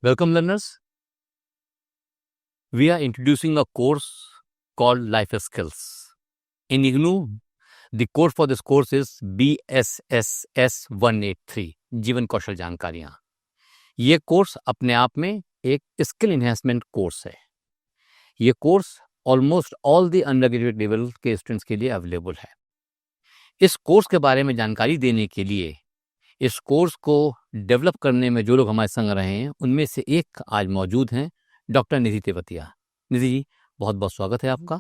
Welcome, learners. We are introducing a course called Life Skills. In IGNOU, the code for this course is BSSS 183, जीवन कौशल जानकारियां। ये course अपने आप में एक स्किल इन्हेंसमेंट कोर्स है। ये course almost all the undergraduate level के स्टूडेंट्स के लिए अवेलेबल है। इस कोर्स के बारे में जानकारी देने के लिए, इस कोर्स को डेवलप करने में जो लोग हमारे संग रहे हैं, उनमें से एक आज मौजूद हैं, डॉक्टर निधि तेवतिया। निधि जी, बहुत बहुत स्वागत है आपका।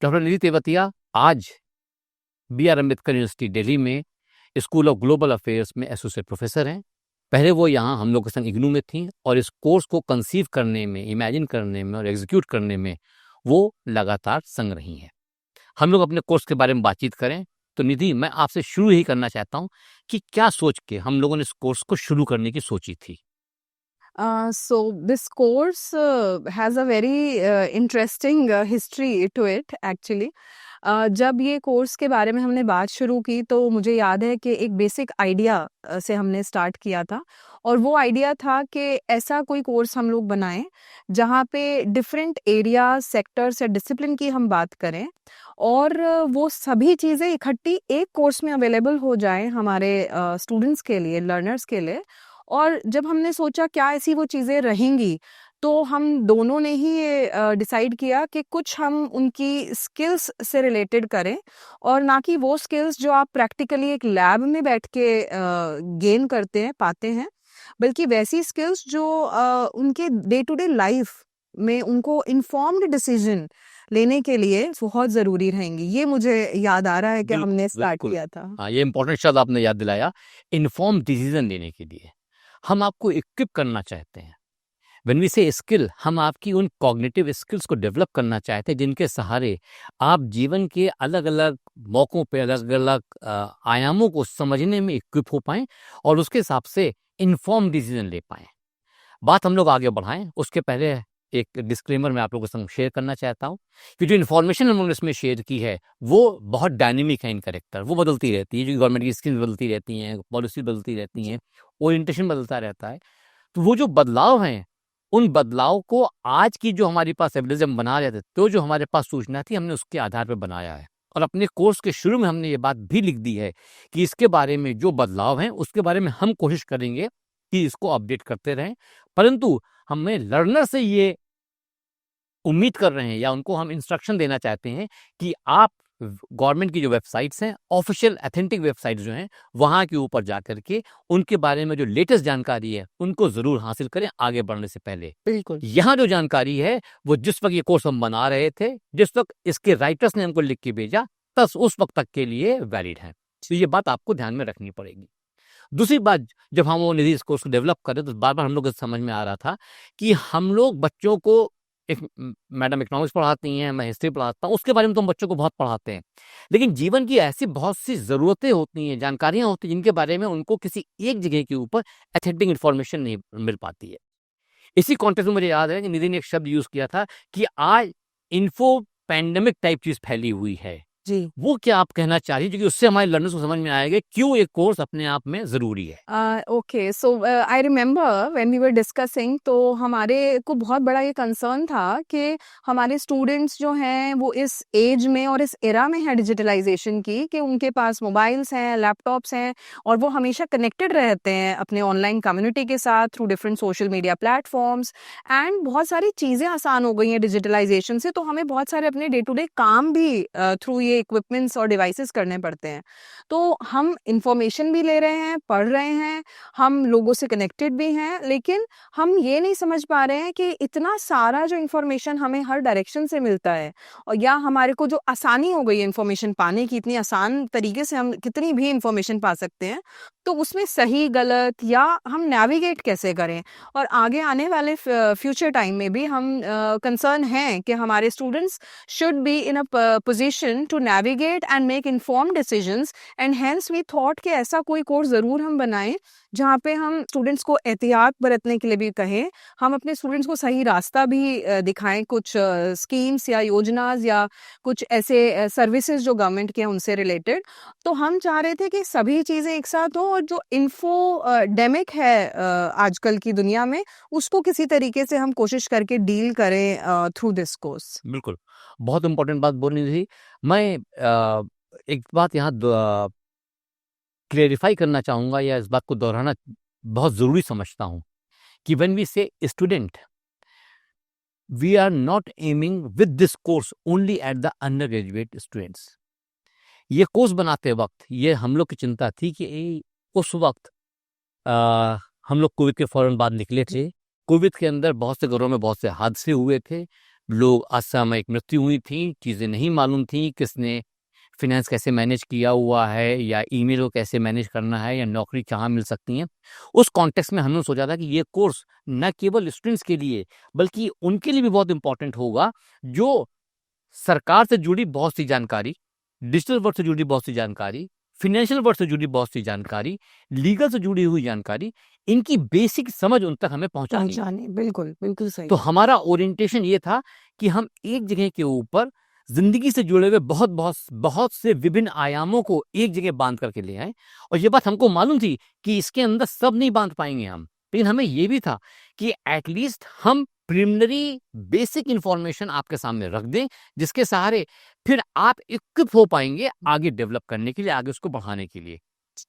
डॉक्टर निधि तेवतिया आज BR अम्बेडकर यूनिवर्सिटी दिल्ली में स्कूल ऑफ ग्लोबल अफेयर्स में एसोसिएट प्रोफेसर हैं। पहले वो यहाँ हम लोग के संग IGNOU में थी और इस कोर्स को कंसीव करने में, इमेजिन करने में और एग्जीक्यूट करने में वो लगातार संग रही हैं। हम लोग अपने कोर्स के बारे में बातचीत करें तो निधि, मैं आपसे शुरू ही करना चाहता हूँ कि क्या सोच के हम लोगों ने इस कोर्स को शुरू करने की सोची थी। So this course has a very interesting history to it actually. जब ये कोर्स के बारे में हमने बात शुरू की तो मुझे याद है कि एक बेसिक आइडिया से हमने स्टार्ट किया था और वो आइडिया था कि ऐसा कोई कोर्स हम लोग बनाएं जहाँ पे डिफरेंट एरिया, सेक्टर्स या डिसिप्लिन की हम बात करें और वो सभी चीज़ें इकट्ठी एक कोर्स में अवेलेबल हो जाए हमारे स्टूडेंट्स के लिए, लर्नर्स के लिए। और जब हमने सोचा क्या ऐसी वो चीज़ें रहेंगी, तो हम दोनों ने ही ये डिसाइड किया कि कुछ हम उनकी स्किल्स से रिलेटेड करें और ना कि वो स्किल्स जो आप प्रैक्टिकली एक लैब में बैठ के गेन करते हैं, पाते हैं, बल्कि वैसी स्किल्स जो उनके डे टू डे लाइफ में उनको इन्फॉर्म्ड डिसीजन लेने के लिए बहुत ज़रूरी रहेंगी। ये मुझे याद आ रहा है कि हमने स्टार्ट किया था। हाँ, ये इंपॉर्टेंट शब्द आपने याद दिलाया, इन्फॉर्म डिसीजन लेने के लिए हम आपको इक्विप करना चाहते हैं। व्हेन वी से स्किल, हम आपकी उन कॉग्निटिव स्किल्स को डेवलप करना चाहते हैं जिनके सहारे आप जीवन के अलग अलग मौक़ों पे, अलग अलग आयामों को समझने में इक्विप हो पाएँ और उसके हिसाब से इन्फॉर्म डिसीजन ले पाएँ। बात हम लोग आगे बढ़ाएं उसके पहले एक डिस्क्लेमर मैं आप लोगों के संग शेयर करना चाहता हूँ कि जो इन्फॉर्मेशन हम लोगों ने इसमें शेयर की है वो बहुत डायनेमिक है इन कैरेक्टर, वो बदलती रहती है। जो गवर्नमेंट की स्कीम बदलती रहती हैं, पॉलिसी बदलती रहती हैं, ओरिएंटेशन बदलता रहता है। तो वो जो बदलाव हैं, उन बदलाव को आज की जो हमारे पास एविडेंस हम बना रहे थे, तो जो हमारे पास सूचना थी, हमने उसके आधार पर बनाया है। और अपने कोर्स के शुरू में हमने ये बात भी लिख दी है कि इसके बारे में जो बदलाव हैं उसके बारे में हम कोशिश करेंगे कि इसको अपडेट करते रहें, परंतु हमें लर्नर से ये उम्मीद कर रहे हैं या उनको हम इंस्ट्रक्शन देना चाहते हैं कि आप गवर्नमेंट की जो वेबसाइट्स हैं, ऑफिशियल अथेंटिक वेबसाइट्स जो हैं, वहाँ के ऊपर जाकर के उनके बारे में जो लेटेस्ट जानकारी है उनको ज़रूर हासिल करें आगे बढ़ने से पहले। बिल्कुल। यहाँ जो जानकारी है वो जिस वक्त ये कोर्स हम बना रहे थे, जिस वक्त इसके राइटर्स ने हमको लिख के भेजा, बस उस वक्त तक के लिए वैलिड है। तो ये बात आपको ध्यान में रखनी पड़ेगी। दूसरी बात, जब हम वो निधि इस कोर्स को डेवलप करें तो बार बार हम लोग को समझ में आ रहा था कि हम लोग बच्चों को, एक मैडम इकोनॉमिक्स पढ़ाती हैं, मैं हिस्ट्री पढ़ाता हूँ, उसके बारे में तो हम बच्चों को बहुत पढ़ाते हैं, लेकिन जीवन की ऐसी बहुत सी ज़रूरतें होती हैं, जानकारियाँ होती हैं जिनके बारे में उनको किसी एक जगह के ऊपर अथेंटिक इन्फॉर्मेशन नहीं मिल पाती है। इसी कॉन्टेक्स्ट में मुझे याद है कि निधि ने एक शब्द यूज़ किया था कि आज इन्फो पैंडेमिक टाइप चीज़ फैली हुई है। जी। वो क्या आप कहना चाह रही हैं, क्योंकि उससे हमारे लर्नर्स को समझ में आएगा क्यों एक कोर्स अपने आप में ज़रूरी है। Okay, so I remember when we were discussing, तो हमारे को बहुत बड़ा ये कंसर्न था कि हमारे स्टूडेंट्स जो हैं वो इस एज में और इस एरा में है डिजिटलाइजेशन की, कि उनके पास मोबाइल्स हैं, लैपटॉप्स हैं और वो हमेशा कनेक्टेड रहते हैं अपने ऑनलाइन कम्युनिटी के साथ through different social media platforms, and बहुत सारी चीज़ें आसान हो गई हैं डिजिटलाइजेशन से, तो हमें बहुत सारे अपने डे टू डे काम भी थ्रू ये इक्विपमेंट्स और डिवाइसेस करने पड़ते हैं। तो हम इंफॉर्मेशन भी ले रहे हैं, पढ़ रहे हैं, हम लोगों से कनेक्टेड भी हैं, लेकिन हम ये नहीं समझ पा रहे हैं कि इतना सारा जो इंफॉर्मेशन हमें हर डायरेक्शन से मिलता है, और या हमारे को जो आसानी हो गई है इंफॉर्मेशन पाने की, इतनी आसान तरीके से हम कितनी भी इंफॉर्मेशन पा सकते हैं, तो उसमें सही गलत या हम नेविगेट कैसे करें। और आगे आने वाले फ्यूचर टाइम में भी हम कंसर्न हैं कि हमारे students should be in a position to navigate and make informed decisions, and hence we thought कि ऐसा कोई कोर्स ज़रूर हम बनाएं जहाँ पे हम स्टूडेंट्स को एहतियात बरतने के लिए भी कहें, हम अपने स्टूडेंट्स को सही रास्ता भी दिखाएं, कुछ स्कीम्स या योजनाज या कुछ ऐसे सर्विसेज जो गवर्नमेंट के हैं उनसे रिलेटेड। तो हम चाह रहे थे कि सभी चीज़ें एक साथ हो और जो इन्फोडेमिक है आजकल की दुनिया में, उसको किसी तरीके से हम कोशिश करके डील करें थ्रू दिस कोर्स। बिल्कुल, बहुत इम्पोर्टेंट बात बोलनी थी। मैं एक बात यहाँ क्लेरिफाई करना चाहूँगा या इस बात को दोहराना बहुत ज़रूरी समझता हूँ कि when we say student, we are not aiming with this course only at the undergraduate students. ये कोर्स बनाते वक्त ये हम लोग की चिंता थी कि उस वक्त हम लोग कोविड के फौरन बाद निकले थे। कोविड के अंदर बहुत से घरों में बहुत से हादसे हुए थे, लोग असामयिक मृत्यु हुई थी, चीज़ें नहीं मालूम थी, किसने फिनेंस कैसे मैनेज किया हुआ है या ईमेल को कैसे मैनेज करना है या नौकरी कहाँ मिल सकती हैं। उस कॉन्टेक्स्ट में हमने सोचा था कि ये कोर्स न केवल स्टूडेंट्स के लिए बल्कि उनके लिए भी बहुत इंपॉर्टेंट होगा जो सरकार से जुड़ी बहुत सी जानकारी, डिजिटल वर्ल्ड से जुड़ी बहुत सी जानकारी, फाइनेंशियल वर्ल्ड से जुड़ी बहुत सी जानकारी, लीगल से जुड़ी हुई जानकारी, इनकी बेसिक समझ उन तक हमें पहुंचानी है। बिल्कुल बिल्कुल सही। तो हमारा ओरिएंटेशन ये था कि हम एक जगह के ऊपर जिंदगी से जुड़े हुए बहुत बहुत बहुत से विभिन्न आयामों को एक जगह बांध करके ले आए। और ये बात हमको मालूम थी कि इसके अंदर सब नहीं बांध पाएंगे हम, लेकिन हमें ये भी था कि एटलीस्ट हम प्रिलिमिनरी बेसिक इंफॉर्मेशन आपके सामने रख दें, जिसके सहारे फिर आप इक्विप हो पाएंगे आगे डेवलप करने के लिए, आगे उसको बढ़ाने के लिए।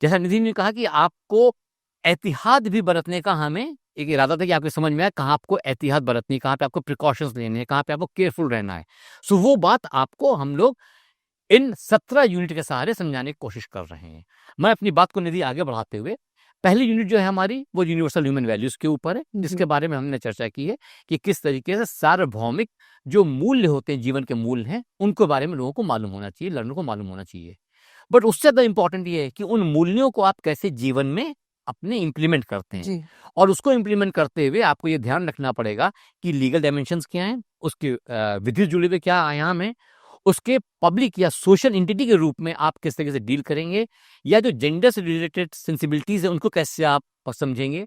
जैसा निधि ने कहा कि आपको एहतियात भी बरतने का हमें एक इरादा था कि आपके समझ में आए कहाँ आपको एहतियात बरतनी है, कहाँ पे आपको प्रिकॉशंस लेने हैं, कहाँ पे आपको केयरफुल रहना है। सो वो बात आपको हम लोग इन 17 यूनिट के सहारे समझाने की कोशिश कर रहे हैं। मैं अपनी बात को निधि आगे बढ़ाते हुए, पहली यूनिट जो है हमारी वो यूनिवर्सल ह्यूमन वैल्यूज के ऊपर है, जिसके बारे में हमने चर्चा की है कि किस तरीके से सार्वभौमिक जो मूल्य होते हैं, जीवन के मूल्य हैं, उनके बारे में लोगों को मालूम होना चाहिए, लर्नर को मालूम होना चाहिए। बट उससे ज़्यादा इंपॉर्टेंट ये है कि उन मूल्यों को आप कैसे जीवन में अपने इम्प्लीमेंट करते हैं। जी। और उसको इम्प्लीमेंट करते हुए आपको ये ध्यान रखना पड़ेगा कि लीगल डायमेंशंस क्या हैं, उसके विधि जुड़े हुए क्या आयाम हैं, उसके पब्लिक या सोशल एंटिटी के रूप में आप किस तरीके से डील करेंगे, या जो जेंडर से रिलेटेड सेंसिबिलिटीज है उनको कैसे आप समझेंगे,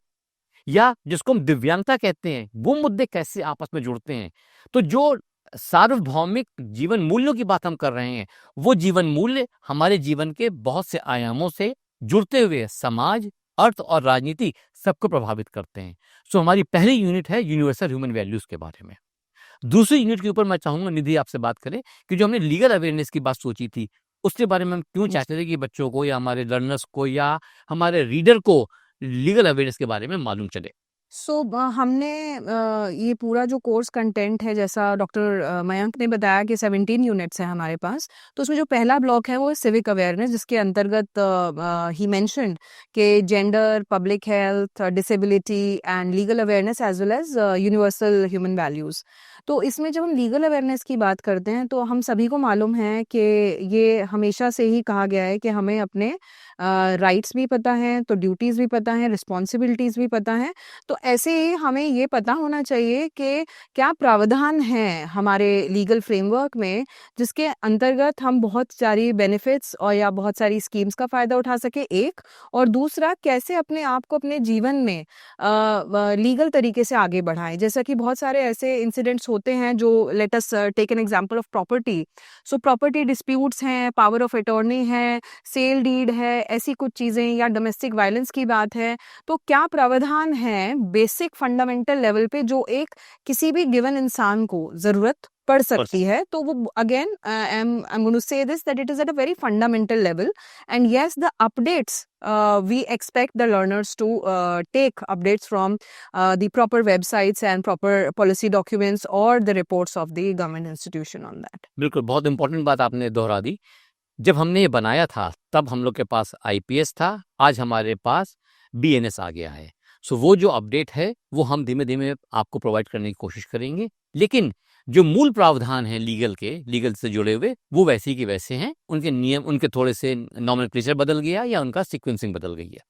या जिसको हम दिव्यांगता कहते हैं वो मुद्दे कैसे आपस में जुड़ते हैं। तो जो सार्वभौमिक जीवन मूल्यों की बात हम कर रहे हैं, वो जीवन मूल्य हमारे जीवन के बहुत से आयामों से जुड़ते हुए समाज, अर्थ और राजनीति सबको प्रभावित करते हैं। सो हमारी पहली यूनिट है यूनिवर्सल ह्यूमन वैल्यूज के बारे में। दूसरी यूनिट के ऊपर मैं चाहूंगा निधि आपसे बात करें कि जो हमने लीगल अवेयरनेस की बात सोची थी, उसके बारे में हम क्यों चाहते थे कि बच्चों को या हमारे लर्नर्स को या हमारे रीडर को लीगल अवेयरनेस के बारे में मालूम चले। हमने ये पूरा जो कोर्स कंटेंट है, जैसा डॉक्टर मयंक ने बताया कि 17 यूनिट्स हैं हमारे पास। तो उसमें जो पहला ब्लॉक है वो है सिविक अवेयरनेस, जिसके अंतर्गत ही मेंशन्ड कि gender, public health, disability and legal awareness as well as universal human values. तो इसमें जब हम लीगल अवेयरनेस की बात करते हैं तो हम सभी को मालूम है कि ये हमेशा से ही कहा गया है कि हमें अपने राइट्स भी पता हैं, तो ड्यूटीज़ भी पता हैं, रिस्पॉन्सिबिलिटीज़ भी पता हैं। तो ऐसे ही हमें ये पता होना चाहिए कि क्या प्रावधान हैं हमारे लीगल फ्रेमवर्क में, जिसके अंतर्गत हम बहुत सारी बेनिफिट्स और या बहुत सारी स्कीम्स का फ़ायदा उठा सके, एक। और दूसरा, कैसे अपने आप को अपने जीवन में लीगल तरीके से आगे बढ़ाएं। जैसा कि बहुत सारे ऐसे इंसिडेंट्स होते हैं, जो let us take an example of property. So property disputes हैं, पावर ऑफ अटॉर्नी है, सेल डीड है, ऐसी कुछ चीज़ें, या डोमेस्टिक वायलेंस की बात है। तो क्या प्रावधान है बेसिक फंडामेंटल लेवल पे जो एक किसी भी गिवन इंसान को ज़रूरत पड़ सकती है। तो वो again I am going to say this that it is at a very fundamental level, and yes the updates we expect the learners to take updates from the proper websites and proper policy documents or the reports of the government institution on that. बिल्कुल, बहुत important बात आपने दोहरा दी। जब हमने ये बनाया था तब हम लोग के पास आईपीएस था, आज हमारे पास बीएनएस आ गया है। सो वो जो अपडेट है वो हम धीमे धीमे आपको प्रोवाइड करने की कोशिश करेंगे, लेकिन जो मूल प्रावधान है लीगल से जुड़े हुए, वो वैसे ही के वैसे हैं। उनके नियम, उनके थोड़े से नॉमेनक्लेचर बदल गया या उनका सीक्वेंसिंग बदल गई है।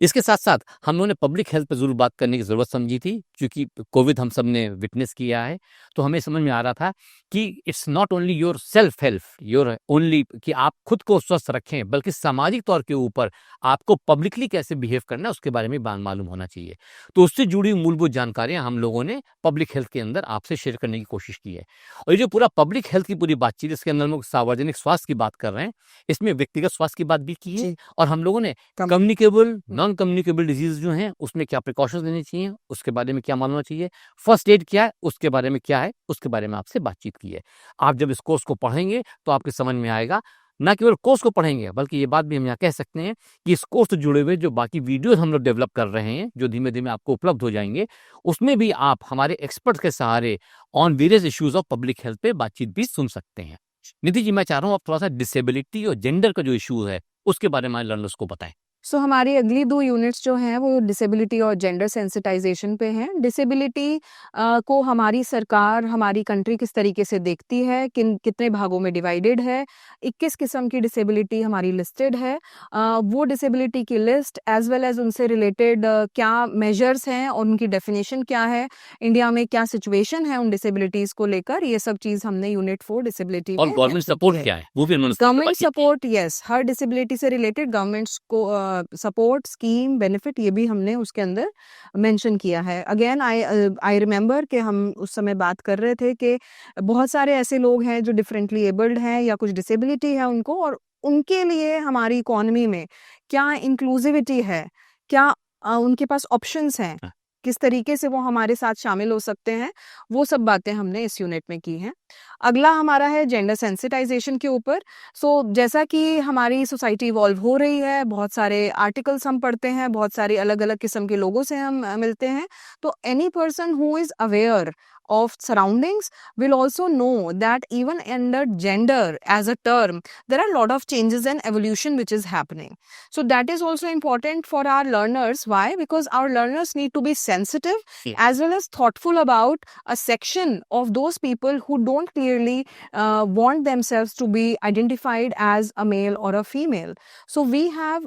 इसके साथ-साथ हम लोगों ने पब्लिक हेल्थ पे ज़रूर बात करने की ज़रूरत समझी थी, क्योंकि कोविड हम सब ने विटनेस किया है, तो हमें समझ में आ रहा था कि it's not only your self health, your only कि आप खुद को स्वस्थ रखें, बल्कि सामाजिक तौर के ऊपर आपको पब्लिकली कैसे बिहेव करना है, उसके बारे में मालूम होना चाहिए। तो उससे जुड़ी मूलभूत जानकारियाँ हम लोगों ने पब्लिक हेल्थ के अंदर आपसे शेयर करने की कोशिश की है। और ये जो पूरा पब्लिक हेल्थ की पूरी बातचीत, इसके अंदर हम लोग सार्वजनिक स्वास्थ्य की बात कर रहे हैं, इसमें व्यक्तिगत स्वास्थ्य की बात भी की है, जी। और हम लोगों ने कम कम्युनिकेबल, नॉन कम्युनिकेबल डिजीज़ जो हैं, उसमें क्या प्रिकॉशंस लेने चाहिए, उसके बारे में क्या मालूम होना चाहिए, फर्स्ट एड क्या है, उसके बारे में क्या है, उसके बारे में आपसे बातचीत की है। आप जब इस कोर्स को पढ़ेंगे, तो आपके समझ में आएगा, ना केवल कोर्स को पढ़ेंगे, बल्कि ये बात भी हम यहाँ कह सकते हैं कि इस कोर्स से जुड़े हुए जो बाकी वीडियोज़ हम लोग डेवलप कर रहे हैं, जो धीमे-धीमे आपको उपलब्ध हो जाएँगे, उसमें भी आप हमारे एक्सपर्ट्स के सहारे on various issues of public health पे बातचीत भी सुन सकते हैं। निधि जी, मैं चाह रहा हूँ आप थोड़ा-सा डिसेबिलिटी और जेंडर का जो इश्यू है, उसके बारे में हमारे लर्नर्स को बताएँ। सो हमारी अगली 2 यूनिट्स जो हैं वो डिसेबिलिटी और जेंडर सेंसिटाइजेशन पे हैं। डिसेबिलिटी को हमारी सरकार, हमारी कंट्री किस तरीके से देखती है, कितने भागों में डिवाइडेड है, 21 किस्म की डिसेबिलिटी हमारी लिस्टेड है। वो डिसेबिलिटी की लिस्ट एज़ वेल एज़ उनसे रिलेटेड क्या मेजर्स हैं और उनकी डेफिनिशन क्या है, इंडिया में क्या सिचुएशन है उन डिसेबिलिटीज़ को लेकर, ये सब चीज़ हमने यूनिट 4 डिसेबिलिटी और में गवर्नमेंट मेंशन की सपोर्ट है। क्या है? वो भी उन्होंने गवर्नमेंट बातचीत की। सपोर्ट, यस, हर डिसेबिलिटी से रिलेटेड गवर्नमेंट्स को सपोर्ट स्कीम बेनिफिट ये भी हमने उसके अंदर मेंशन किया है। अगेन आई रिमेंबर कि हम उस समय बात कर रहे थे कि बहुत सारे ऐसे लोग हैं जो डिफरेंटली एबल्ड हैं या कुछ डिसेबिलिटी है उनको, और उनके लिए हमारी इकोनॉमी में क्या इंक्लूसिविटी है, क्या उनके पास ऑप्शंस हैं, हाँ। किस तरीके से वो हमारे साथ शामिल हो सकते हैं, वो सब बातें हमने इस यूनिट में की हैं। अगला हमारा है जेंडर सेंसिटाइजेशन के ऊपर। सो जैसा कि हमारी सोसाइटी इवॉल्व हो रही है, बहुत सारे आर्टिकल्स हम पढ़ते हैं, बहुत सारे अलग-अलग किस्म के लोगों से हम मिलते हैं, तो any person who is aware of surroundings will also know that even under gender as a term, there are a lot of changes and evolution which is happening. So that is also important for our learners. Why? Because our learners need to be sensitive as well as thoughtful about a section of those people who don't clearly want themselves to be identified as a male or a female. So we have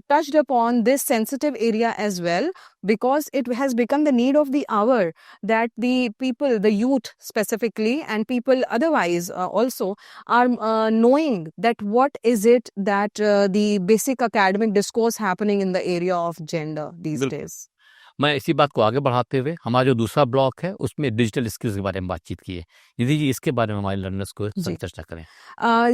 touched upon this sensitive area as well, because it has become the need of the hour that the people, the youth specifically, and people otherwise also are knowing that what is it that the basic academic discourse happening in the area of gender these बिल्कुल। days. मैं इसी बात को आगे बढ़ाते हुए हमारा जो दूसरा ब्लॉक है, उसमें डिजिटल स्किल्स के बारे में बातचीत की है। निधि जी, इसके बारे में हमारे लर्नर्स को जी। चर्चा करें।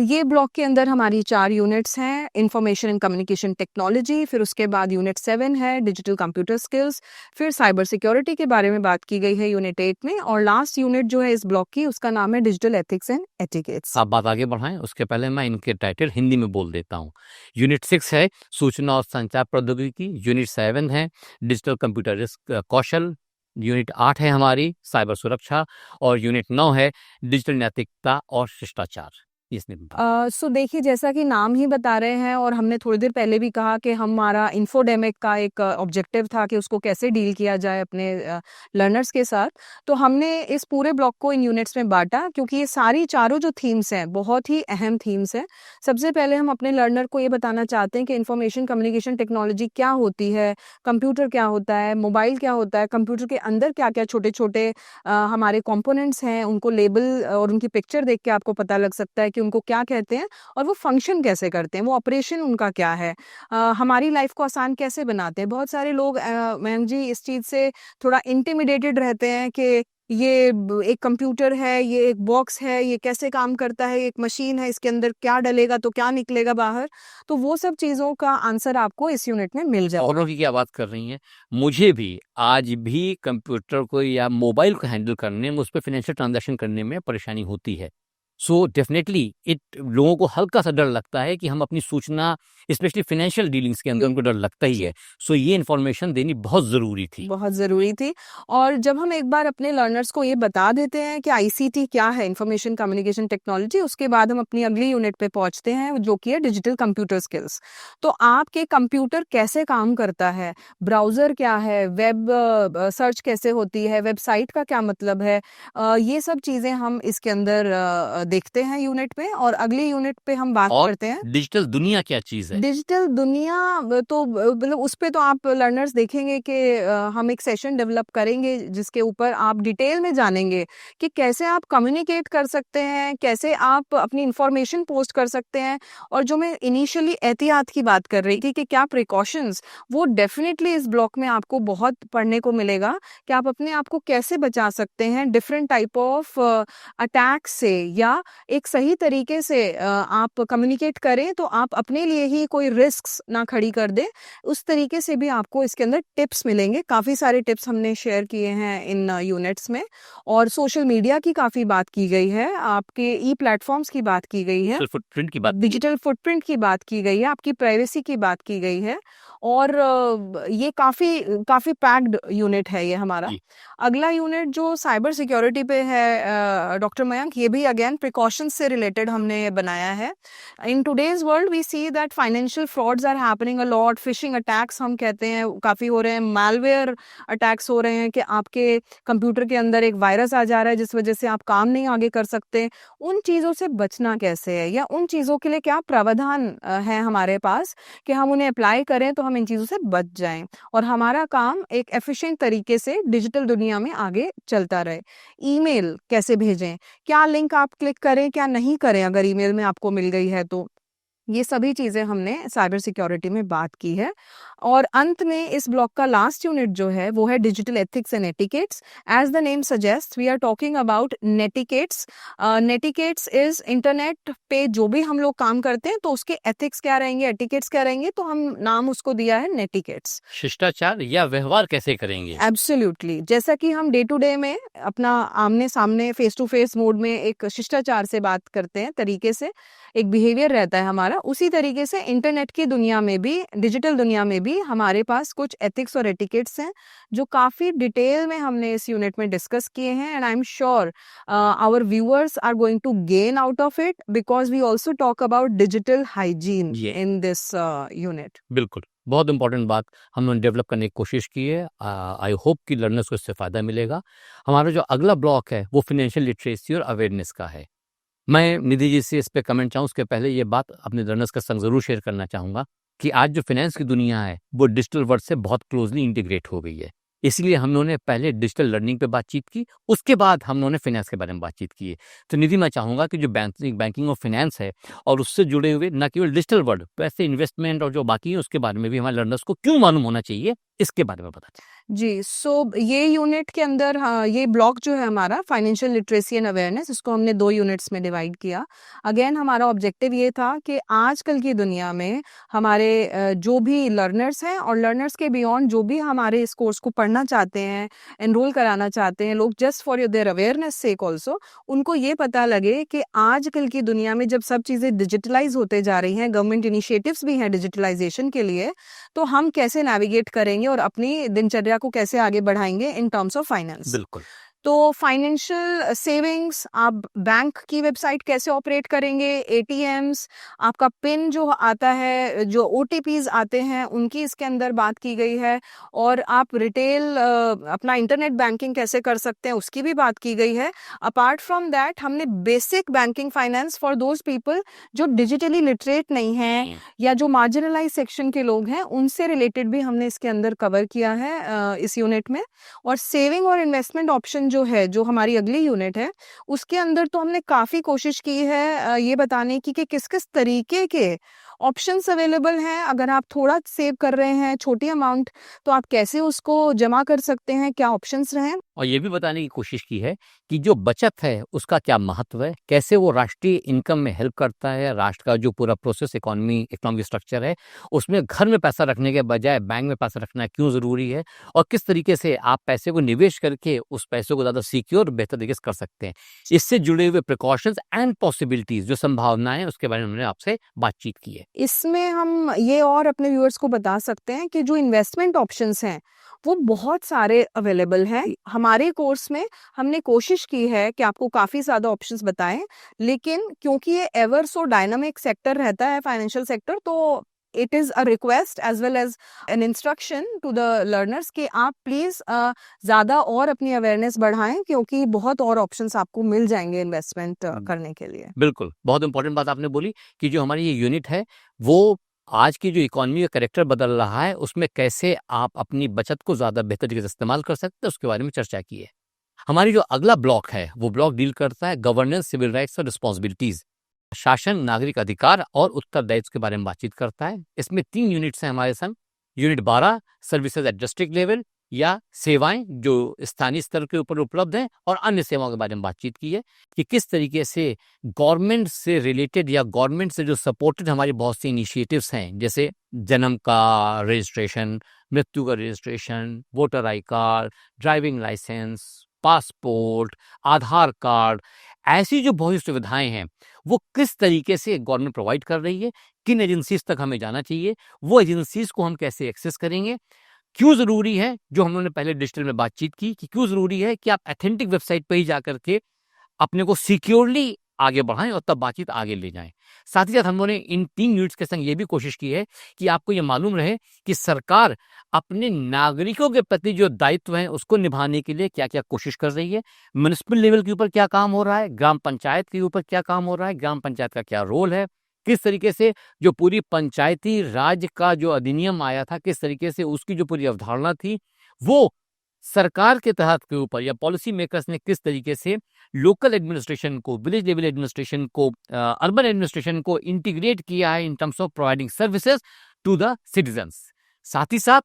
ये ब्लॉक के अंदर हमारी 4 यूनिट्स हैं। इंफॉर्मेशन एंड कम्युनिकेशन टेक्नोलॉजी, फिर उसके बाद यूनिट 7 है डिजिटल कंप्यूटर स्किल्स, फिर साइबर सिक्योरिटी के बारे में बात की गई है यूनिट 8 में, और लास्ट यूनिट जो है इस ब्लॉक की, उसका नाम है डिजिटल एथिक्स एंड एटिकेट्स। आप बात आगे बढ़ाएं, उसके पहले मैं इनके टाइटल हिंदी में बोल देता हूँ। यूनिट 6 है सूचना और संचार प्रौद्योगिकी, यूनिट 7 है डिजिटल कंप्यूटर कौशल, यूनिट 8 है हमारी साइबर सुरक्षा, और यूनिट 9 है डिजिटल नैतिकता और शिष्टाचार। इसमें सो देखिए, जैसा कि नाम ही बता रहे हैं और हमने थोड़ी देर पहले भी कहा कि हमारा इन्फोडेमिक का एक ऑब्जेक्टिव था कि उसको कैसे डील किया जाए अपने लर्नर्स के साथ। तो हमने इस पूरे ब्लॉक को इन यूनिट्स में बांटा, क्योंकि ये सारी चारों जो थीम्स हैं बहुत ही अहम थीम्स हैं। सबसे पहले हम अपने लर्नर को ये बताना चाहते हैं कि इंफॉर्मेशन कम्युनिकेशन टेक्नोलॉजी क्या होती है, कंप्यूटर क्या होता है, मोबाइल क्या होता है, कंप्यूटर के अंदर क्या क्या छोटे छोटे हमारे कॉम्पोनेंट्स हैं, उनको लेबल और उनकी पिक्चर देख के आपको पता लग सकता है कि उनको क्या कहते हैं और वो फंक्शन कैसे करते हैं, वो ऑपरेशन उनका क्या है, हमारी लाइफ को आसान कैसे बनाते हैं। बहुत सारे लोग मैम जी इस चीज़ से थोड़ा इंटिमिडेटेड रहते हैं कि ये एक कंप्यूटर है, ये एक बॉक्स है, ये कैसे काम करता है, एक मशीन है, इसके अंदर क्या डलेगा तो क्या निकलेगा बाहर। तो वो सब चीज़ों का आंसर आपको इस यूनिट में मिल जाएगा। औरों की क्या बात कर रही हैं, मुझे भी आज भी कंप्यूटर को या मोबाइल को हैंडल करने में, उस पर फाइनेंशियल ट्रांजैक्शन करने में परेशानी होती है। सो डेफिनेटली इट लोगों को हल्का सा डर लगता है कि हम अपनी सूचना, स्पेशली फाइनेंशियल डीलिंग्स के अंदर उनको डर लगता ही है। सो ये इन्फॉर्मेशन देनी बहुत ज़रूरी थी। बहुत ज़रूरी थी। और जब हम एक बार अपने लर्नर्स को ये बता देते हैं कि आईसीटी क्या है, इंफॉर्मेशन कम्युनिकेशन टेक्नोलॉजी, उसके बाद हम अपनी अगली यूनिट पे पहुंचते हैं जो कि है डिजिटल कंप्यूटर स्किल्स। तो आपके कंप्यूटर कैसे काम करता है, ब्राउज़र क्या है, वेब सर्च कैसे होती है, वेबसाइट का क्या मतलब है, ये सब चीज़ें हम इसके अंदर देखते हैं यूनिट में, और अगली यूनिट पे हम बात और करते हैं डिजिटल दुनिया क्या चीज है? डिजिटल दुनिया। तो मतलब उस पे तो आप लर्नर्स देखेंगे कि हम एक सेशन डेवलप करेंगे जिसके ऊपर आप डिटेल में जानेंगे कि कैसे आप कम्युनिकेट कर सकते हैं, कैसे आप अपनी इंफॉर्मेशन पोस्ट कर सकते हैं। और जो मैं इनिशियली एहतियात की बात कर रही थी कि क्या प्रिकॉशंस, वो डेफिनेटली इस ब्लॉक में आपको बहुत पढ़ने को मिलेगा कि आप अपने आप को कैसे बचा सकते हैं डिफरेंट टाइप ऑफ अटैक से, या एक सही तरीके से आप कम्युनिकेट करें तो आप अपने लिए ही कोई रिस्क्स ना खड़ी कर दे। उस तरीके से भी आपको इसके अंदर टिप्स मिलेंगे। काफ़ी सारे टिप्स हमने शेयर किए हैं इन यूनिट्स में, और सोशल मीडिया की काफ़ी बात की गई है, आपके ई प्लेटफॉर्म्स की बात की गई है, डिजिटल फुटप्रिंट की बात डिजिटल फुटप्रिंट की बात की गई है, आपकी प्राइवेसी की बात की गई है। और ये काफ़ी काफ़ी पैक्ड यूनिट है ये हमारा। जी। अगला यूनिट जो साइबर सिक्योरिटी पे है डॉक्टर मयंक, ये भी अगेन प्रिकॉशंस से रिलेटेड हमने ये बनाया है। In today's world we see that financial frauds are happening a lot, phishing attacks हम कहते हैं काफ़ी हो रहे हैं, मालवेयर अटैक्स हो रहे हैं कि आपके कंप्यूटर के अंदर एक वायरस आ जा रहा है जिस वजह से आप काम नहीं आगे कर सकते। उन चीज़ों से बचना कैसे है, या उन चीज़ों के लिए क्या प्रावधान है हमारे पास कि हम उन्हें अप्लाई करें तो हम इन चीज़ों से बच जाएं, और हमारा काम एक एफिशिएंट तरीके से डिजिटल दुनिया में आगे चलता रहे। ईमेल कैसे भेजें, क्या लिंक आप क्लिक करें क्या नहीं करें अगर ईमेल में आपको मिल गई है तो, ये सभी चीज़ें हमने साइबर सिक्योरिटी में बात की है। और अंत में इस ब्लॉक का लास्ट यूनिट जो है वो है digital ethics and etiquettes. As the name suggest we are talking about netiquettes. Netiquettes is internet पे जो भी हम लोग काम करते हैं तो उसके एथिक्स क्या रहेंगे, एटिकेट्स क्या रहेंगे, तो हम नाम उसको दिया है नेटिकेट्स। शिष्टाचार या व्यवहार कैसे करेंगे? एब्सोल्युटली, जैसा कि हम डे टू डे में अपना आमने सामने फेस टू फेस मोड में एक शिष्टाचार से बात करते हैं, तरीके से एक बिहेवियर रहता है हमारा, उसी तरीके से इंटरनेट की दुनिया में भी, डिजिटल दुनिया में भी हमारे पास कुछ एथिक्स और एटिकेट्स हैं जो काफ़ी डिटेल में हमने इस यूनिट में डिस्कस किए हैं। And I am sure our viewers are going to gain out of it because we also talk about digital hygiene ये इन दिस यूनिट। बिल्कुल बहुत इंपॉर्टेंट बात हम लोगों ने डेवलप करने की कोशिश की है। आई होप कि लर्नर्स को इससे फ़ायदा मिलेगा। हमारा जो अगला ब्लॉक है वो फाइनेंशियल लिटरेसी और अवेयरनेस का है। मैं निधि जी से इस पे कमेंट चाहूँ उसके पहले ये बात अपने लर्नर्स के संग ज़रूर शेयर करना चाहूँगा कि आज जो फाइनेंस की दुनिया है वो डिजिटल वर्ल्ड से बहुत क्लोजली इंटीग्रेट हो गई है। इसलिए हम लोगों ने पहले डिजिटल लर्निंग पे बातचीत की, उसके बाद हम लोगों ने फाइनेंस के बारे में बातचीत की है। तो निधि, मैं चाहूँगा कि जो बैंकिंग और फाइनेंस है और उससे जुड़े हुए न केवल डिजिटल वर्ल्ड, वैसे इन्वेस्टमेंट और जो बाकी है उसके बारे में भी हमारे लर्नर्स को क्यों मालूम होना चाहिए, इसके बारे में बताते हैं। जी, सो ये यूनिट के अंदर, हाँ, ये ब्लॉक जो है हमारा फाइनेंशियल लिटरेसी एंड अवेयरनेस, इसको हमने 2 यूनिट्स में डिवाइड किया। अगेन हमारा ऑब्जेक्टिव ये था कि आजकल की दुनिया में हमारे जो भी लर्नर्स हैं और लर्नर्स के बियॉन्ड जो भी हमारे इस कोर्स को पढ़ना चाहते हैं, एनरोल कराना चाहते हैं लोग, just for their awareness sake also, उनको ये पता लगे कि आजकल की दुनिया में जब सब चीज़ें डिजिटलाइज होते जा रही हैं, गवर्नमेंट इनिशिएटिव्स भी हैं डिजिटलाइजेशन के लिए, तो हम कैसे नेविगेट करेंगे और अपनी दिनचर्या को कैसे आगे बढ़ाएंगे इन टर्म्स ऑफ फाइनेंस। बिल्कुल। तो फाइनेंशियल सेविंग्स, आप बैंक की वेबसाइट कैसे ऑपरेट करेंगे, एटीएम्स, आपका पिन जो आता है, जो ओटीपीज आते हैं, उनकी इसके अंदर बात की गई है। और आप रिटेल अपना इंटरनेट बैंकिंग कैसे कर सकते हैं उसकी भी बात की गई है। अपार्ट फ्रॉम दैट हमने basic banking finance for those people जो डिजिटली लिटरेट नहीं हैं या जो मार्जिनलाइज सेक्शन के लोग हैं, उनसे रिलेटेड भी हमने इसके अंदर कवर किया है इस यूनिट में। और सेविंग और इन्वेस्टमेंट ऑप्शन जो है, जो हमारी अगली यूनिट है, उसके अंदर तो हमने काफ़ी कोशिश की है ये बताने की कि किस किस तरीके के ऑप्शंस अवेलेबल हैं। अगर आप थोड़ा सेव कर रहे हैं, छोटी अमाउंट, तो आप कैसे उसको जमा कर सकते हैं, क्या ऑप्शंस रहें। और ये भी बताने की कोशिश की है कि जो बचत है उसका क्या महत्व है, कैसे वो राष्ट्रीय इनकम में हेल्प करता है, राष्ट्र का जो पूरा प्रोसेस इकोनॉमिक स्ट्रक्चर है उसमें घर में पैसा रखने के बजाय बैंक में पैसा रखना क्यों ज़रूरी है, और किस तरीके से आप पैसे को निवेश करके उस पैसे को ज़्यादा सिक्योर बेहतर तरीके से कर सकते हैं। इससे जुड़े हुए प्रिकॉशंस एंड पॉसिबिलिटीज़, जो संभावनाएं, उसके बारे में हमने आपसे बातचीत की है। इसमें हम ये और अपने व्यूअर्स को बता सकते हैं कि जो इन्वेस्टमेंट ऑप्शंस हैं वो बहुत सारे अवेलेबल हैं। हमारे कोर्स में हमने कोशिश की है कि आपको काफ़ी ज़्यादा ऑप्शंस बताएं, लेकिन क्योंकि ये एवर सो डायनामिक सेक्टर रहता है फाइनेंशियल सेक्टर, तो it is a request as well as an instruction to the learners कि आप प्लीज़ ज़्यादा और अपनी अवेयरनेस बढ़ाएं, क्योंकि बहुत और ऑप्शंस आपको मिल जाएंगे इन्वेस्टमेंट करने के लिए। बिल्कुल, बहुत इंपॉर्टेंट बात आपने बोली कि जो हमारी ये यूनिट है, वो आज की जो इकोनॉमी का कैरेक्टर बदल रहा है, उसमें कैसे आप अपनी बचत को ज़्यादा बेहतर तरीके से इस्तेमाल कर सकते हैं, उसके बारे में चर्चा की है। हमारी जो अगला ब्लॉक है, वो ब्लॉक डील करता है गवर्नेंस, सिविल राइट्स और रिस्पॉन्सिबिलिटीज़। शासन, नागरिक अधिकार और उत्तरदायित्व के बारे में बातचीत करता है। इसमें 3 यूनिट्स हैं हमारे संग। Unit 12 services at district level या सेवाएं जो स्थानीय स्तर के ऊपर उपलब्ध हैं, और अन्य सेवाओं के बारे में बातचीत की है कि किस तरीके से गवर्नमेंट से रिलेटेड या गवर्नमेंट से जो सपोर्टेड हमारी बहुत सी इनिशिएटिव्स हैं, जैसे जन्म का रजिस्ट्रेशन, मृत्यु का registration, voter I card, driving licence, passport, Aadhaar card, ऐसी जो बहुत सी सुविधाएं हैं, वो किस तरीके से गवर्नमेंट प्रोवाइड कर रही है, किन एजेंसीज तक हमें जाना चाहिए, वो एजेंसीज को हम कैसे एक्सेस करेंगे, क्यों ज़रूरी है, जो हम लोगों ने पहले डिजिटल में बातचीत की कि क्यों ज़रूरी है कि आप ऑथेंटिक वेबसाइट पे ही जाकर के अपने को सिक्योरली आगे बढ़ाएं और तब बातचीत आगे ले जाएं। साथ ही साथ हम लोगों ने इन 3 यूनिट्स के संग ये भी कोशिश की है कि आपको ये मालूम रहे कि सरकार अपने नागरिकों के प्रति जो दायित्व हैं उसको निभाने के लिए क्या-क्या कोशिश कर रही है। म्युनिसिपल लेवल के ऊपर क्या काम हो रहा है, ग्राम पंचायत के ऊपर क्या काम हो रहा है, ग्राम पंचायत का क्या रोल है, किस तरीके से जो पूरी पंचायती राज का जो अधिनियम आया था, किस तरीके से उसकी जो पूरी अवधारणा थी, वो सरकार के तहत के ऊपर या पॉलिसी मेकर्स ने किस तरीके से लोकल एडमिनिस्ट्रेशन को, विलेज लेवल एडमिनिस्ट्रेशन को, अर्बन एडमिनिस्ट्रेशन को इंटीग्रेट किया है in terms of providing services to the citizens. साथ ही साथ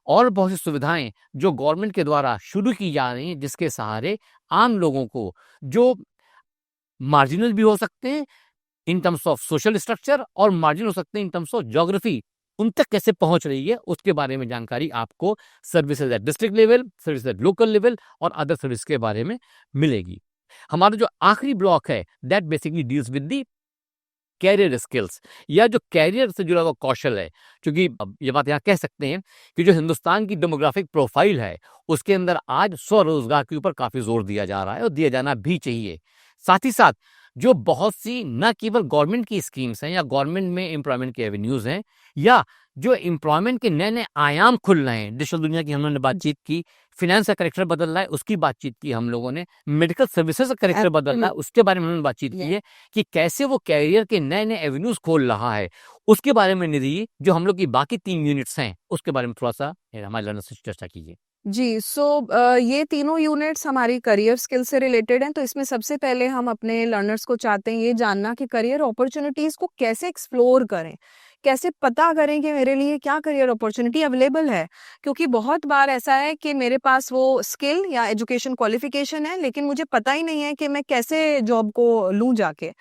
और बहुत सी सुविधाएं जो गवर्नमेंट के द्वारा शुरू की जा रही हैं, जिसके सहारे आम लोगों को जो मार्जिनल भी हो सकते हैं इन टर्म्स ऑफ सोशल स्ट्रक्चर और मार्जिन हो सकते हैं इन टर्म्स ऑफ ज्योग्राफी, उन तक कैसे पहुंच रही है, उसके बारे में जानकारी आपको services at district level, services at local level और अदर सर्विस के बारे में मिलेगी। हमारा जो आखिरी ब्लॉक है, that basically deals with the career skills या जो कैरियर से जुड़ा हुआ कौशल है, क्योंकि अब ये बात यहाँ कह सकते हैं कि जो हिंदुस्तान की डेमोग्राफिक प्रोफाइल है, उसके अंदर आज स्वरोजगार के ऊपर काफ़ी जोर दिया जा रहा है और दिया जाना भी चाहिए। साथ ही साथ जो बहुत सी न केवल गवर्नमेंट की स्कीम्स हैं या गवर्नमेंट में एम्प्लॉयमेंट के एवेन्यूज़ हैं, या जो एम्प्लॉयमेंट के नए-नए आयाम खुल रहे हैं, डिजिटल दुनिया की हम लोगों ने बातचीत की, फिनेंस का कैरेक्टर बदल रहा है, उसकी बातचीत की हम लोगों ने, मेडिकल सर्विसेज का कैरेक्टर बदल रहा है, उसके बारे में हमने बातचीत की है कि कैसे वो कैरियर के नए-नए एवेन्यूज़ खोल रहा है, उसके बारे में निधि, जो हम लोग की बाकी 3 यूनिट्स हैं, उसके बारे में थोड़ा-सा हमारे लर्नर्स से चर्चा कीजिए। जी, ये तीनों यूनिट्स हमारी करियर स्किल से रिलेटेड हैं, तो इसमें सबसे पहले हम अपने लर्नर्स को चाहते हैं ये जानना कि करियर अपॉर्चुनिटीज़ को कैसे एक्सप्लोर करें, कैसे पता करें कि मेरे लिए क्या करियर अपॉर्चुनिटी अवेलेबल है। क्योंकि बहुत बार ऐसा है कि मेरे पास वो स्किल या एजुकेशन क्वालिफिकेशन है, लेकिन मुझे पता ही नहीं है कि मैं कैसे जॉब को लूँ जाके।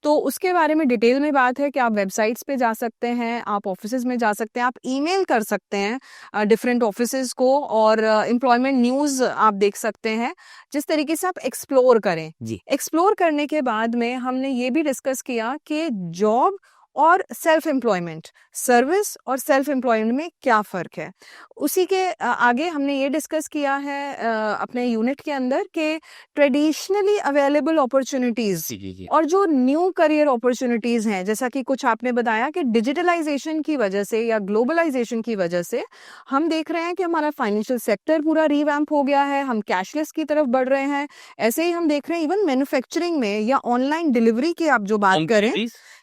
तो उसके बारे में डिटेल में बात है कि आप वेबसाइट्स पे जा सकते हैं, आप ऑफिसेज़ में जा सकते हैं, आप ईमेल कर सकते हैं डिफरेंट ऑफिसेज़ को, और एम्प्लॉयमेंट न्यूज़ आप देख सकते हैं, जिस तरीके से आप एक्सप्लोर करें। जी। एक्सप्लोर करने के बाद में हमने ये भी डिस्कस किया कि जॉब और सेल्फ एम्प्लॉयमेंट, सर्विस और सेल्फ एम्प्लॉयमेंट में क्या फ़र्क है। उसी के आगे हमने ये डिस्कस किया है अपने यूनिट के अंदर कि ट्रेडिशनली अवेलेबल अपॉर्चुनिटीज़ जी, जी, जी। और जो न्यू करियर अपॉर्चुनिटीज़ हैं, जैसा कि कुछ आपने बताया कि डिजिटलाइजेशन की वजह से या ग्लोबलाइजेशन की वजह से हम देख रहे हैं कि हमारा फाइनेंशियल सेक्टर पूरा रिवैम्प हो गया है, हम कैशलेस की तरफ बढ़ रहे हैं। ऐसे ही हम देख रहे हैं इवन मैन्युफैक्चरिंग में या ऑनलाइन डिलीवरी की आप जो बात करें,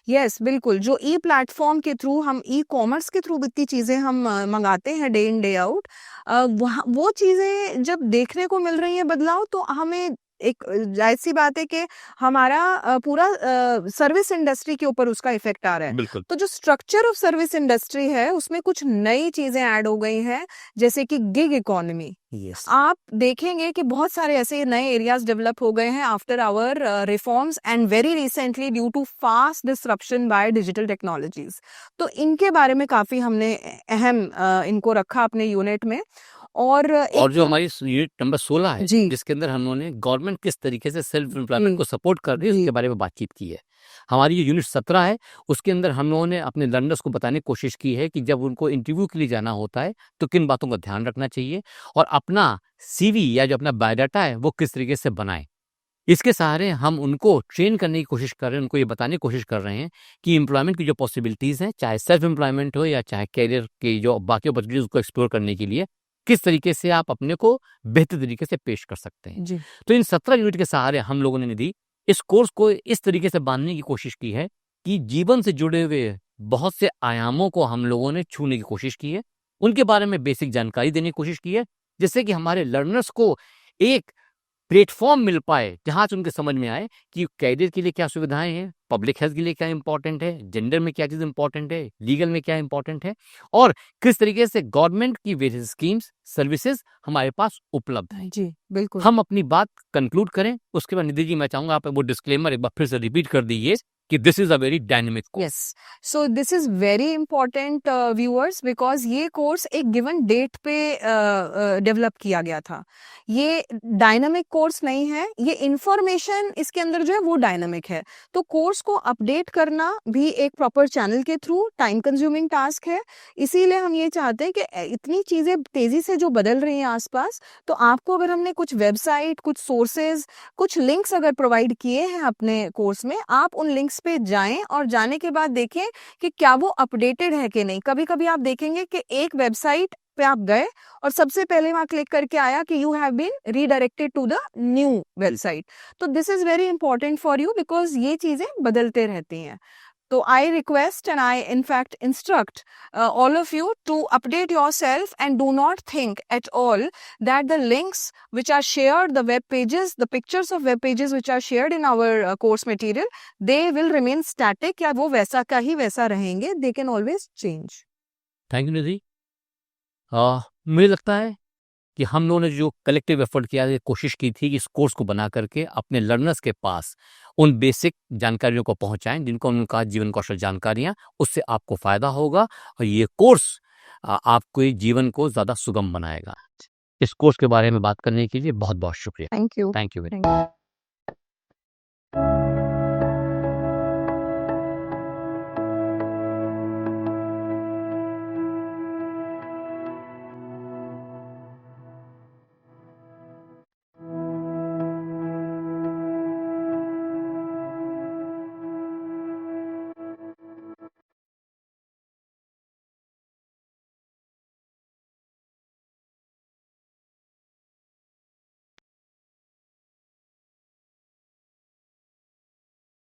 यस बिल्कुल, जो ई प्लेटफॉर्म के थ्रू, हम ई कॉमर्स के थ्रू इतनी चीज़ें हम मंगाते हैं डे इन डे आउट, वहाँ वो चीज़ें जब देखने को मिल रही हैं बदलाव, तो हमें एक जाहिर सी बात है कि हमारा पूरा सर्विस इंडस्ट्री के ऊपर उसका इफेक्ट आ रहा है। बिल्कुल। तो जो स्ट्रक्चर ऑफ सर्विस इंडस्ट्री है उसमें कुछ नई चीज़ें ऐड हो गई हैं, जैसे कि गिग इकोनॉमी। यस। आप देखेंगे कि बहुत सारे ऐसे नए एरियाज डेवलप हो गए हैं after our reforms and very recently due to fast disruption by digital technologies. तो इनके बारे में काफ़ी हमने अहम इनको रखा अपने यूनिट में। और जो हमारी यूनिट नंबर 16 है, जी। जिसके अंदर हम लोगों ने गवर्नमेंट किस तरीके से सेल्फ एम्प्लॉयमेंट को सपोर्ट कर रही है, जी। उसके बारे में बातचीत की है। हमारी ये यूनिट 17 है, उसके अंदर हम लोगों ने अपने लर्नर्स को बताने की कोशिश की है कि जब उनको इंटरव्यू के लिए जाना होता है, तो किन बातों का ध्यान रखना चाहिए और अपना सीवी या जो अपना बायोडाटा है, वो किस तरीके से बनाएं। इसके सहारे हम उनको ट्रेन करने की कोशिश कर रहे हैं, उनको ये बताने की कोशिश कर रहे हैं कि एम्प्लॉयमेंट की जो पॉसिबिलिटीज़ हैं, चाहे सेल्फ एम्प्लॉयमेंट हो या चाहे करियर की जो बाकी अपॉर्चुनिटीज़ को एक्सप्लोर करने के लिए किस तरीके से आप अपने को बेहतर तरीके से पेश कर सकते हैं। जी। तो इन 17 यूनिट के सहारे हम लोगों ने निधि इस कोर्स को इस तरीके से बांधने की कोशिश की है कि जीवन से जुड़े हुए बहुत से आयामों को हम लोगों ने छूने की कोशिश की है, उनके बारे में बेसिक जानकारी देने की कोशिश की है, जिससे कि हमारे लर्नर्स को एक प्लेटफॉर्म मिल पाए जहाँ से उनके समझ में आए कि कैरियर के लिए क्या सुविधाएं हैं, पब्लिक हेल्थ के लिए क्या इंपॉर्टेंट है, जेंडर में क्या चीज़ इंपॉर्टेंट है, लीगल में क्या इंपॉर्टेंट है और किस तरीके से गवर्नमेंट की वेरियस स्कीम्स सर्विसेज हमारे पास उपलब्ध हैं। जी, बिल्कुल। हम अपनी बात कंक्लूड करें, उसके बाद निधि जी मैं चाहूंगा आप वो डिस्क्लेमर एक बार फिर से रिपीट कर दीजिए कि this is a very dynamic course. Yes, so this is very important viewers, because ये कोर्स एक गिवन डेट पे डेवलप किया गया था। ये डायनामिक कोर्स नहीं है, ये इंफॉर्मेशन इसके अंदर जो है वो डायनामिक है। तो कोर्स को अपडेट करना भी एक प्रॉपर चैनल के थ्रू टाइम कंज्यूमिंग टास्क है। इसीलिए हम ये चाहते हैं कि इतनी चीजें तेजी से जो बदल रही हैं आसपास, तो आपको अगर हमने कुछ वेबसाइट, कुछ सोर्सेज, कुछ लिंक्स अगर प्रोवाइड किए हैं अपने कोर्स में, आप उन लिंक्स पे जाएं और जाने के बाद देखें कि क्या वो अपडेटेड है कि नहीं। कभी कभी आप देखेंगे कि एक वेबसाइट पे आप गए और सबसे पहले वहां क्लिक करके आया कि you have been redirected to the new website. तो this is very important for you, because ये चीजें बदलते रहती हैं। So I request and I in fact instruct all of you to update yourself and do not think at all that the links which are shared, the web pages, the pictures of web pages which are shared in our course material, they will remain static या वो वैसा का ही वैसा रहेंगे. They can always change. Thank you Nidhi. मुझे लगता है कि हम लोगों ने जो कलेक्टिव एफर्ट किया, ये कोशिश की थी कि इस कोर्स को बना करके अपने लर्नर्स के पास उन बेसिक जानकारियों को पहुंचाएं जिनको उनका जीवन कौशल जानकारियां, उससे आपको फायदा होगा और ये कोर्स आपके जीवन को ज़्यादा सुगम बनाएगा। इस कोर्स के बारे में बात करने के लिए बहुत बहुत शुक्रिया। Thank you. Thank you. Thank you.